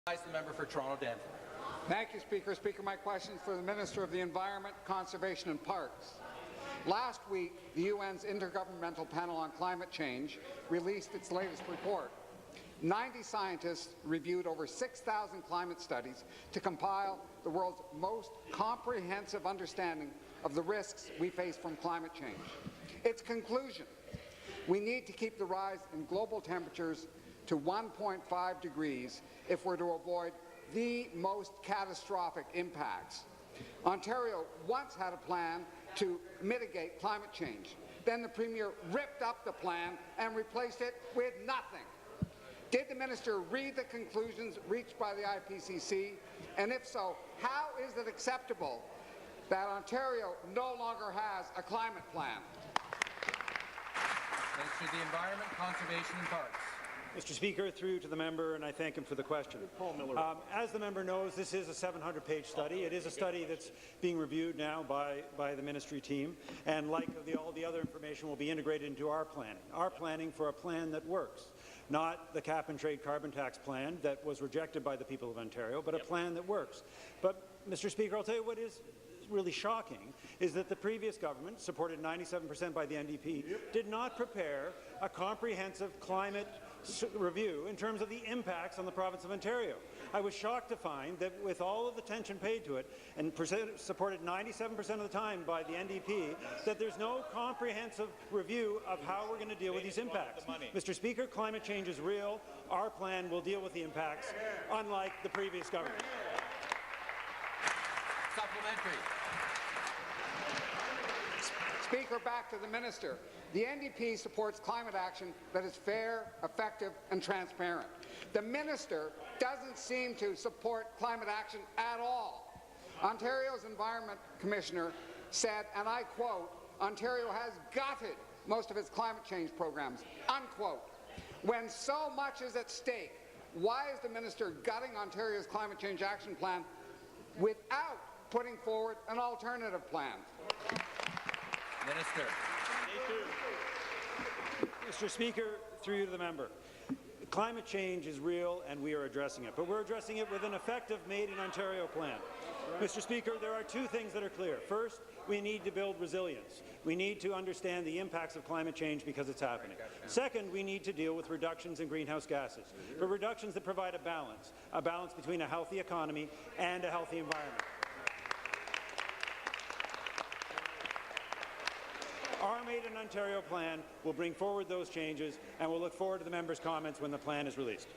The member for Toronto Danforth. Thank you, Speaker. Speaker, my question is for the Minister of the Environment, Conservation and Parks. Last week, the UN's Intergovernmental Panel on Climate Change released its latest report. 90 scientists reviewed over 6,000 climate studies to compile the world's most comprehensive understanding of the risks we face from climate change. Its conclusion: we need to keep the rise in global temperatures to 1.5 degrees if we're to avoid the most catastrophic impacts. Ontario once had a plan to mitigate climate change. Then the Premier ripped up the plan and replaced it with nothing. Did the minister read the conclusions reached by the IPCC? And if so, how is it acceptable that Ontario no longer has a climate plan? Minister of the Environment, Conservation and Parks. Mr. Speaker, through to the member, and I thank him for the question. As the member knows, this is a 700-page study. It is a study that's being reviewed now by the ministry team, and like all the other information will be integrated into our planning for a plan that works, not the cap-and-trade carbon tax plan that was rejected by the people of Ontario, but a plan that works. But, Mr. Speaker, I'll tell you what is really shocking is that the previous government, supported 97% by the NDP, did not prepare a comprehensive climate review in terms of the impacts on the province of Ontario. I was shocked to find that with all of the attention paid to it, and supported 97% of the time by the NDP, that there's no comprehensive review of how we're going to deal with these impacts. Mr. Speaker, climate change is real. Our plan will deal with the impacts, unlike the previous government. Supplementary. Speaker, back to the minister. The NDP supports climate action that is fair, effective and transparent. The minister doesn't seem to support climate action at all. Ontario's Environment Commissioner said, and I quote, "Ontario has gutted most of its climate change programs," unquote. When so much is at stake, why is the minister gutting Ontario's climate change action plan without putting forward an alternative plan? Minister. Mr. Speaker, through you to the member, climate change is real and we are addressing it, but we're addressing it with an effective Made in Ontario plan. Mr. Speaker, there are two things that are clear. First, we need to build resilience. We need to understand the impacts of climate change because it's happening. Second, we need to deal with reductions in greenhouse gases, but reductions that provide a balance between a healthy economy and a healthy environment. Our Made in Ontario plan will bring forward those changes, and we'll look forward to the member's comments when the plan is released.